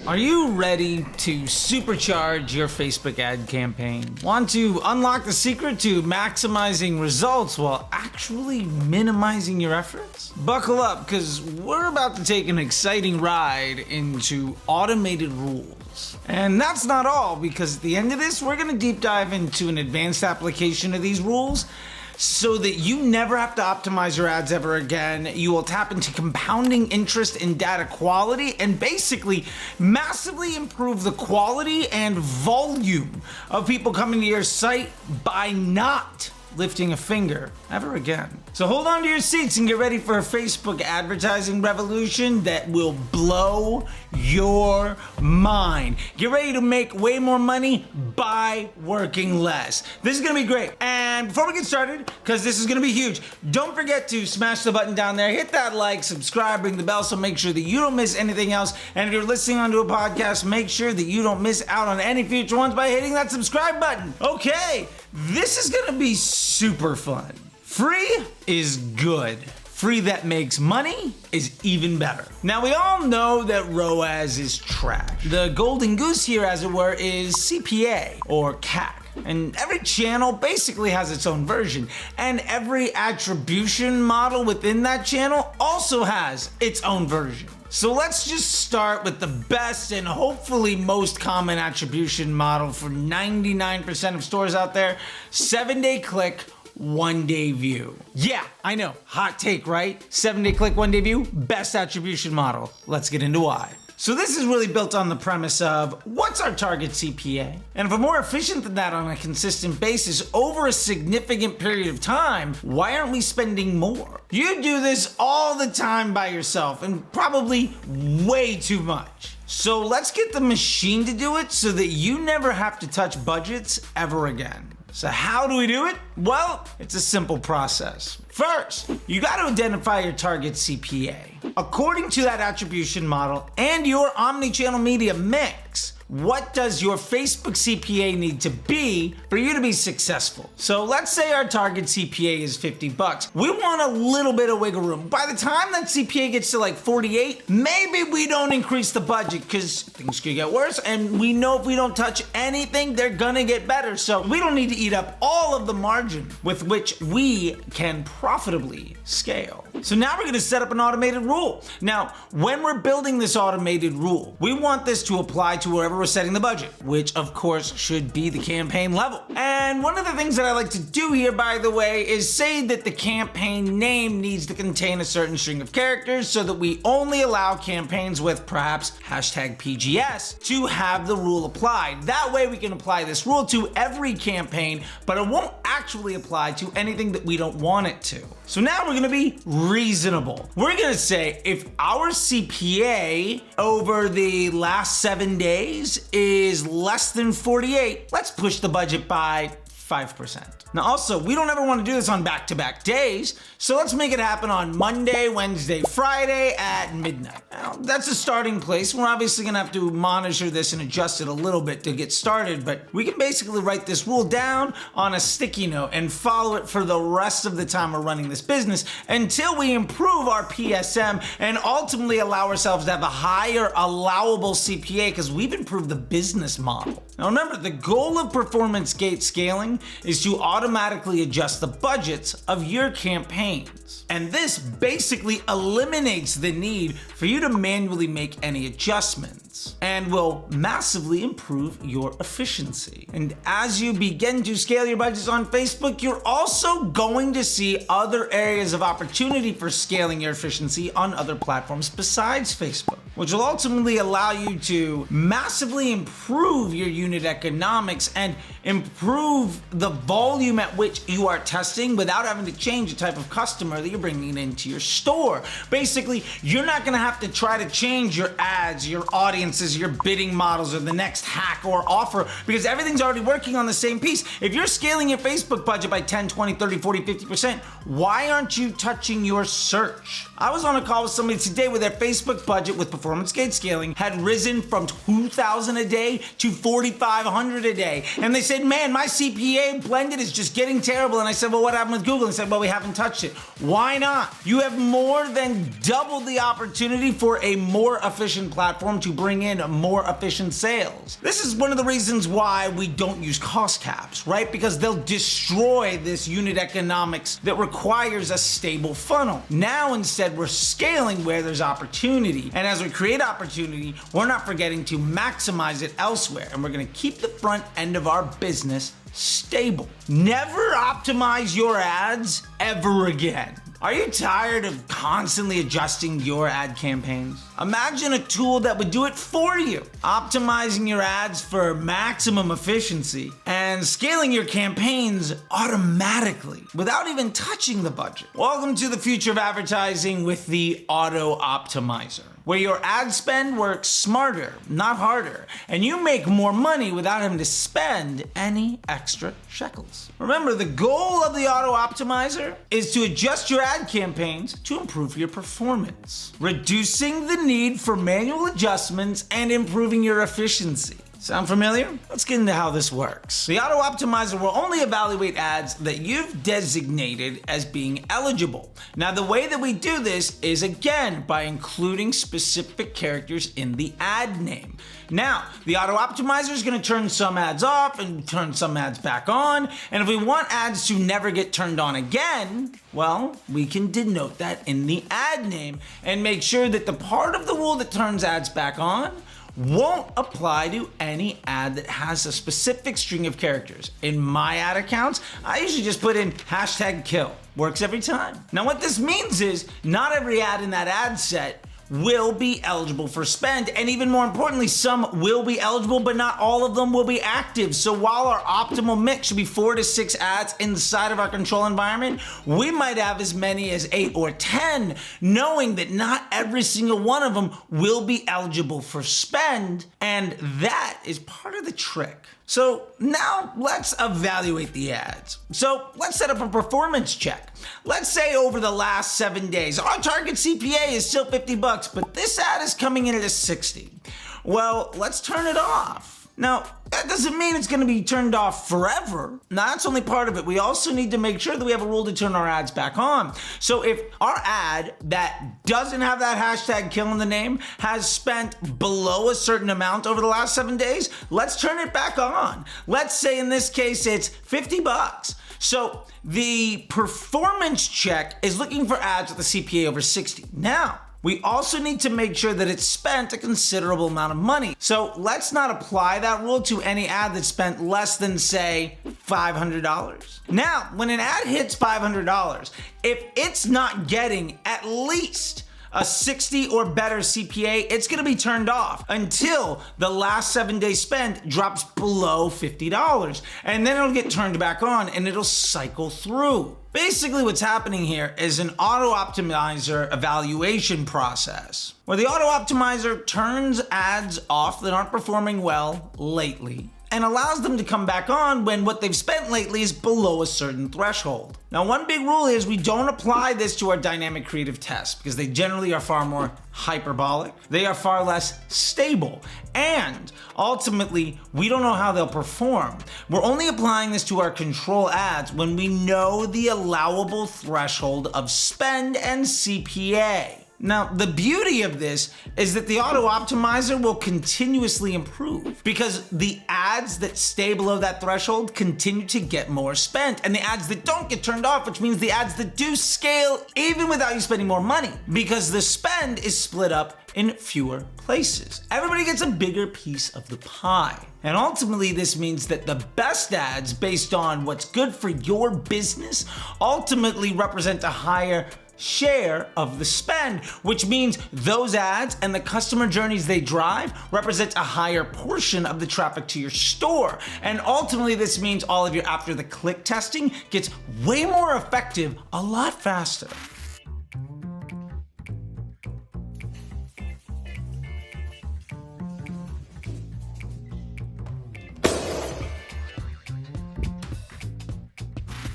Are you ready to supercharge your Facebook ad campaign? Want to unlock the secret to maximizing results while actually minimizing your efforts? Buckle up, because we're about to take an exciting ride into automated rules. And that's not all, because at the end of this, we're going to deep dive into an advanced application of these rules so that you never have to optimize your ads ever again. You will tap into compounding interest in data quality and basically massively improve the quality and volume of people coming to your site by not lifting a finger ever again. So hold on to your seats and get ready for a Facebook advertising revolution that will blow your mind. Get ready to make way more money by working less. This is gonna be great. And before we get started, because this is gonna be huge, don't forget to smash the button down there, hit that like, subscribe, ring the bell so make sure that you don't miss anything else. And if you're listening onto a podcast, make sure that you don't miss out on any future ones by hitting that subscribe button. Okay, this is gonna be super fun. Free is good. Free that makes money is even better. Now, we all know that ROAS is trash. The golden goose here, as it were, is CPA or CAC. And every channel basically has its own version. And every attribution model within that channel also has its own version. So let's just start with the best and hopefully most common attribution model for 99% of stores out there: 7-day click, 1-day view. Yeah, I know, hot take, right? 7-day click, 1-day view, best attribution model. Let's get into why. So this is really built on the premise of what's our target CPA? And if we're more efficient than that on a consistent basis over a significant period of time, why aren't we spending more? You do this all the time by yourself and probably way too much. So let's get the machine to do it so that you never have to touch budgets ever again. So how do we do it? Well, it's a simple process. First, you got to identify your target CPA. According to that attribution model and your omnichannel media mix, what does your Facebook CPA need to be for you to be successful? So let's say our target CPA is $50. We want a little bit of wiggle room. By the time that CPA gets to like 48, maybe we don't increase the budget because things could get worse. And we know if we don't touch anything, they're gonna get better. So we don't need to eat up all of the margin with which we can profitably scale. So now we're gonna set up an automated rule. Now, when we're building this automated rule, we want this to apply to wherever we're setting the budget, which of course should be the campaign level. And one of the things that I like to do here, by the way, is say that the campaign name needs to contain a certain string of characters so that we only allow campaigns with perhaps #PGS to have the rule applied. That way we can apply this rule to every campaign, but it won't actually apply to anything that we don't want it to. So now we're gonna be reasonable. We're gonna say if our CPA over the last 7 days is less than 48, let's push the budget by 5%. Now also, we don't ever want to do this on back-to-back days, so let's make it happen on Monday, Wednesday, Friday at midnight. Now, that's a starting place. We're obviously gonna have to monitor this and adjust it a little bit to get started, but we can basically write this rule down on a sticky note and follow it for the rest of the time we're running this business until we improve our PSM and ultimately allow ourselves to have a higher allowable CPA because we've improved the business model. Now remember, the goal of performance gate scaling is to automatically adjust the budgets of your campaigns. And this basically eliminates the need for you to manually make any adjustments and will massively improve your efficiency. And as you begin to scale your budgets on Facebook, you're also going to see other areas of opportunity for scaling your efficiency on other platforms besides Facebook, which will ultimately allow you to massively improve your unit economics and improve the volume at which you are testing without having to change the type of customer that you're bringing into your store. Basically, you're not gonna have to try to change your ads, your audiences, your bidding models, or the next hack or offer because everything's already working on the same piece. If you're scaling your Facebook budget by 10, 20, 30, 40, 50%, why aren't you touching your search? I was on a call with somebody today where their Facebook budget with performance gate scaling had risen from $2,000 a day to $4,500 a day. And they said, man, my CPA CPA blended is just getting terrible. And I said, well, what happened with Google? And said, well, we haven't touched it. Why not? You have more than double the opportunity for a more efficient platform to bring in more efficient sales. This is one of the reasons why we don't use cost caps, right? Because they'll destroy this unit economics that requires a stable funnel. Now, instead, we're scaling where there's opportunity. And as we create opportunity, we're not forgetting to maximize it elsewhere. And we're going to keep the front end of our business stable. Never optimize your ads ever again. Are you tired of constantly adjusting your ad campaigns? Imagine a tool that would do it for you, optimizing your ads for maximum efficiency and scaling your campaigns automatically without even touching the budget. Welcome to the future of advertising with the Auto Optimizer, where your ad spend works smarter, not harder, and you make more money without having to spend any extra shekels. Remember, the goal of the Auto Optimizer is to adjust your ad campaigns to improve your performance, reducing the need for manual adjustments and improving your efficiency. Sound familiar? Let's get into how this works. The Auto Optimizer will only evaluate ads that you've designated as being eligible. Now, the way that we do this is, again, by including specific characters in the ad name. Now, the Auto Optimizer is going to turn some ads off and turn some ads back on. And if we want ads to never get turned on again, well, we can denote that in the ad name and make sure that the part of the rule that turns ads back on won't apply to any ad that has a specific string of characters. In my ad accounts, I usually just put in #kill. Works every time. Now, what this means is not every ad in that ad set will be eligible for spend, and even more importantly, some will be eligible, but not all of them will be active. So while our optimal mix should be 4 to 6 ads inside of our control environment, we might have as many as 8 or 10, knowing that not every single one of them will be eligible for spend, and that is part of the trick. So now let's evaluate the ads. So let's set up a performance check. Let's say over the last 7 days, our target CPA is still $50, but this ad is coming in at a 60. Well, let's turn it off. Now, that doesn't mean it's going to be turned off forever. Now, that's only part of it. We also need to make sure that we have a rule to turn our ads back on. So if our ad that doesn't have that #kill in the name has spent below a certain amount over the last 7 days, let's turn it back on. Let's say in this case, it's $50. So the performance check is looking for ads with a CPA over 60. Now, we also need to make sure that it's spent a considerable amount of money. So let's not apply that rule to any ad that spent less than, say, $500. Now, when an ad hits $500, if it's not getting at least a 60 or better CPA, it's gonna be turned off until the last 7 day spend drops below $50. And then it'll get turned back on and it'll cycle through. Basically, what's happening here is an Auto Optimizer evaluation process, where the Auto Optimizer turns ads off that aren't performing well lately and allows them to come back on when what they've spent lately is below a certain threshold. Now, one big rule is we don't apply this to our dynamic creative tests because they generally are far more hyperbolic, they are far less stable, and ultimately, we don't know how they'll perform. We're only applying this to our control ads when we know the allowable threshold of spend and CPA. Now, the beauty of this is that the Auto Optimizer will continuously improve because the ads that stay below that threshold continue to get more spent, and the ads that don't get turned off, which means the ads that do scale even without you spending more money, because the spend is split up in fewer places. Everybody gets a bigger piece of the pie. And ultimately, this means that the best ads based on what's good for your business ultimately represent a higher share of the spend, which means those ads and the customer journeys they drive represent a higher portion of the traffic to your store. And ultimately, this means all of your after the click testing gets way more effective a lot faster.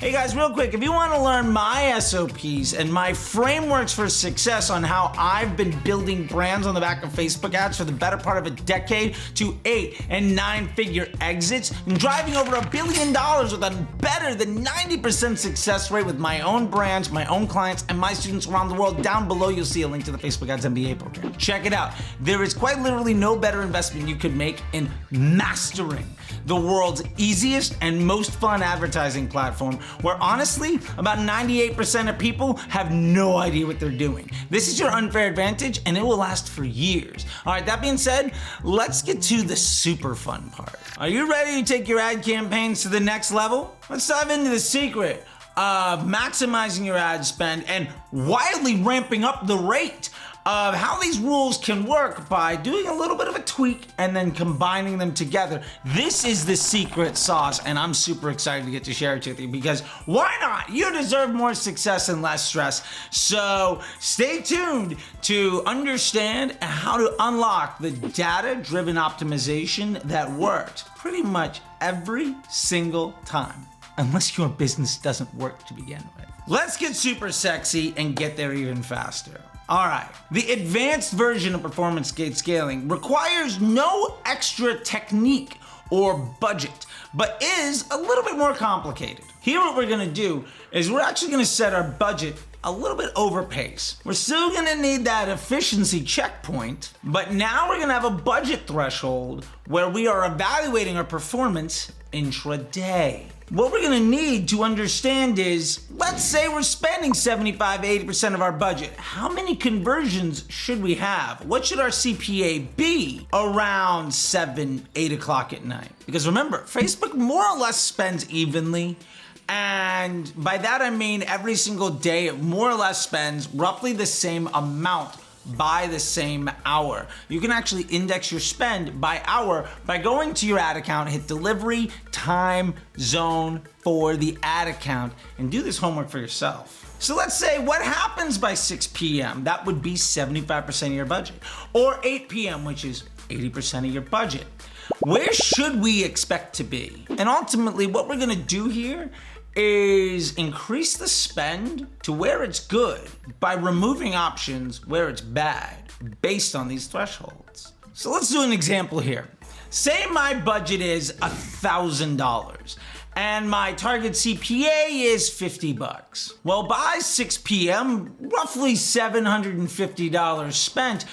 Hey guys, real quick, if you want to learn my SOPs and my frameworks for success on how I've been building brands on the back of Facebook ads for the better part of a decade to 8 and 9-figure exits and driving over $1 billion with a better than 90% success rate with my own brands, my own clients, and my students around the world, down below you'll see a link to the Facebook Ads MBA program. Check it out. There is quite literally no better investment you could make in mastering the world's easiest and most fun advertising platform, where honestly, about 98% of people have no idea what they're doing. This is your unfair advantage, and it will last for years. All right, that being said, let's get to the super fun part. Are you ready to take your ad campaigns to the next level? Let's dive into the secret of maximizing your ad spend and wildly ramping up the rate of how these rules can work by doing a little bit of a tweak and then combining them together. This is the secret sauce, and I'm super excited to get to share it with you because why not? You deserve more success and less stress. So stay tuned to understand how to unlock the data-driven optimization that works pretty much every single time, unless your business doesn't work to begin with. Let's get super sexy and get there even faster. All right, the advanced version of performance gate scaling requires no extra technique or budget, but is a little bit more complicated. Here what we're gonna do is we're actually gonna set our budget a little bit over pace. We're still gonna need that efficiency checkpoint, but now we're gonna have a budget threshold where we are evaluating our performance intraday. What we're gonna need to understand is, let's say we're spending 75, 80% of our budget. How many conversions should we have? What should our CPA be around 7, 8 o'clock at night? Because remember, Facebook more or less spends evenly. And by that I mean every single day it more or less spends roughly the same amount by the same hour. You can actually index your spend by hour by going to your ad account, hit delivery, time, zone for the ad account, and do this homework for yourself. So let's say what happens by 6 p.m. That would be 75% of your budget. Or 8 p.m., which is 80% of your budget. Where should we expect to be? And ultimately what we're gonna do here is increase the spend to where it's good by removing options where it's bad based on these thresholds. So let's do an example here. Say my budget is $1,000 and my target CPA is $50. Well, by 6 p.m., roughly $750 spent,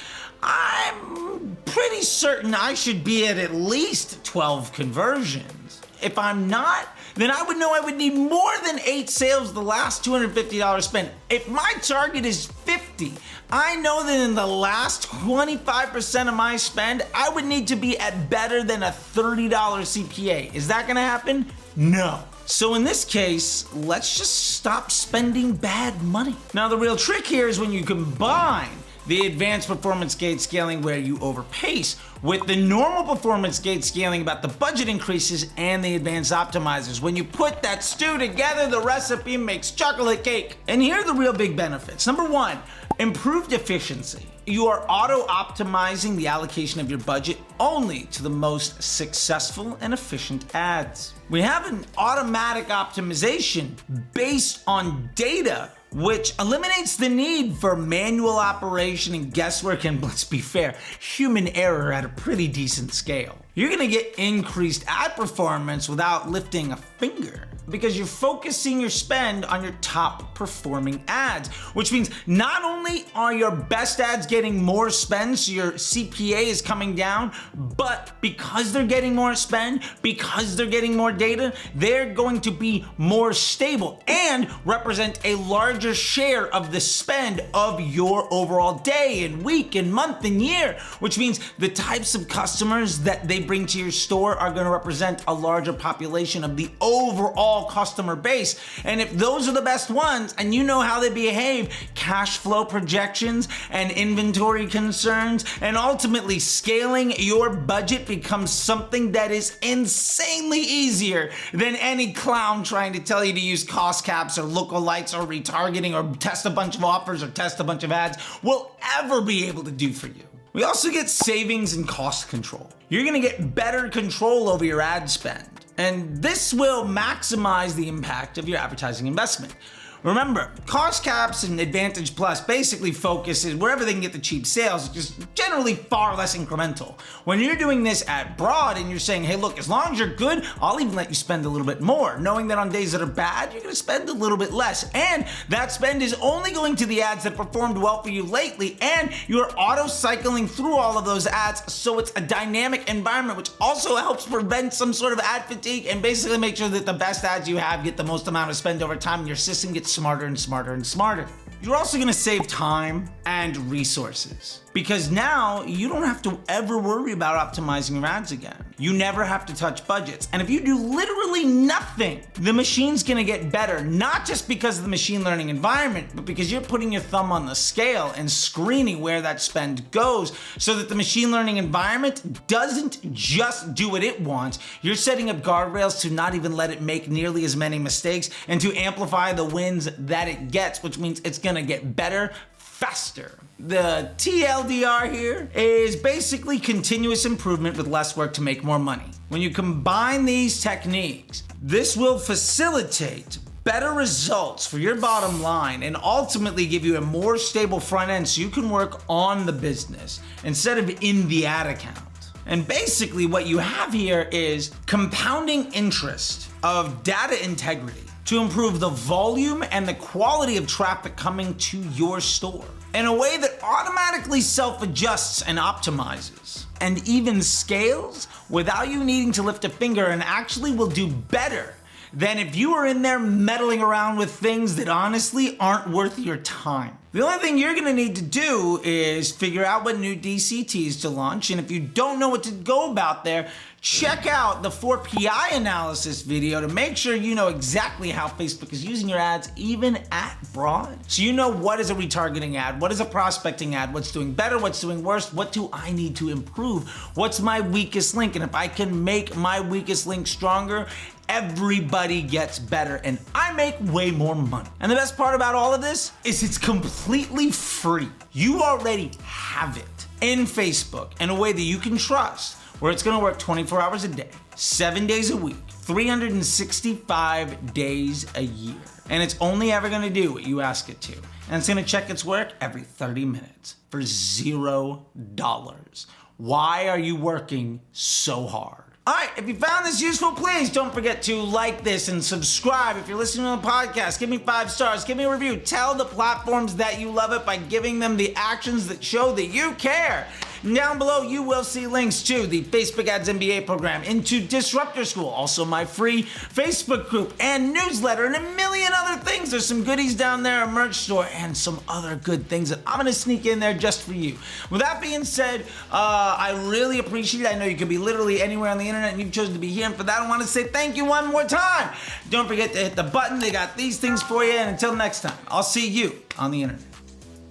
I'm pretty certain I should be at least 12 conversions. If I'm not, then I would know I would need more than 8 sales the last $250 spent. If my target is 50, I know that in the last 25% of my spend, I would need to be at better than a $30 CPA. Is that gonna happen? No. So in this case, let's just stop spending bad money. Now the real trick here is when you combine the advanced performance gate scaling where you overpace with the normal performance gate scaling about the budget increases and the advanced optimizers. When you put that stew together, the recipe makes chocolate cake. And here are the real big benefits. Number one, improved efficiency. You are auto-optimizing the allocation of your budget only to the most successful and efficient ads. We have an automatic optimization based on data, which eliminates the need for manual operation and guesswork, and let's be fair, human error at a pretty decent scale. You're gonna get increased ad performance without lifting a finger because you're focusing your spend on your top performing ads, which means not only are your best ads getting more spend, so your CPA is coming down, but because they're getting more spend, because they're getting more data, they're going to be more stable and represent a larger share of the spend of your overall day and week and month and year, which means the types of customers that they bring to your store are going to represent a larger population of the overall customer base. And if those are the best ones and you know how they behave, cash flow projections and inventory concerns and ultimately scaling your budget becomes something that is insanely easier than any clown trying to tell you to use cost caps or lookalikes or retargeting or test a bunch of offers or test a bunch of ads will ever be able to do for you. We also get savings and cost control. You're gonna get better control over your ad spend. And this will maximize the impact of your advertising investment. Remember, cost caps and Advantage Plus basically focuses wherever they can get the cheap sales, which is generally far less incremental. When you're doing this at broad and you're saying, hey, look, as long as you're good, I'll even let you spend a little bit more, knowing that on days that are bad, you're gonna spend a little bit less. And that spend is only going to the ads that performed well for you lately, and you're auto-cycling through all of those ads, so it's a dynamic environment, which also helps prevent some sort of ad fatigue and basically make sure that the best ads you have get the most amount of spend over time and your system gets smarter and smarter and smarter. You're also gonna save time and resources because now you don't have to ever worry about optimizing your ads again. You never have to touch budgets. And if you do literally nothing, the machine's gonna get better, not just because of the machine learning environment, but because you're putting your thumb on the scale and screening where that spend goes so that the machine learning environment doesn't just do what it wants. You're setting up guardrails to not even let it make nearly as many mistakes and to amplify the wins that it gets, which means it's gonna get better faster. The TLDR here is basically continuous improvement with less work to make more money. When you combine these techniques, this will facilitate better results for your bottom line and ultimately give you a more stable front end so you can work on the business instead of in the ad account. And basically what you have here is compounding interest of data integrity to improve the volume and the quality of traffic coming to your store in a way that automatically self-adjusts and optimizes and even scales without you needing to lift a finger, and actually will do better than if you were in there meddling around with things that honestly aren't worth your time. The only thing you're gonna need to do is figure out what new DCTs to launch, and if you don't know what to go about there, check out the 4PI analysis video to make sure you know exactly how Facebook is using your ads even at broad. So you know what is a retargeting ad, what is a prospecting ad, what's doing better, what's doing worse, what do I need to improve, what's my weakest link, and if I can make my weakest link stronger, everybody gets better and I make way more money. And the best part about all of this is it's completely free. You already have it in Facebook in a way that you can trust, where it's gonna work 24 hours a day, 7 days a week, 365 days a year. And it's only ever gonna do what you ask it to. And it's gonna check its work every 30 minutes for $0. Why are you working so hard? All right, if you found this useful, please don't forget to like this and subscribe. If you're listening to the podcast, give me 5 stars, give me a review. Tell the platforms that you love it by giving them the actions that show that you care. Down below, you will see links to the Facebook Ads MBA program, into Disruptor School, also my free Facebook group and newsletter, and a million other things. There's some goodies down there, a merch store, and some other good things that I'm gonna sneak in there just for you. With that being said, I really appreciate it. I know you could be literally anywhere on the internet and you've chosen to be here, and for that I wanna say thank you one more time. Don't forget to hit the button. They got these things for you, and until next time, I'll see you on the internet.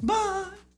Bye.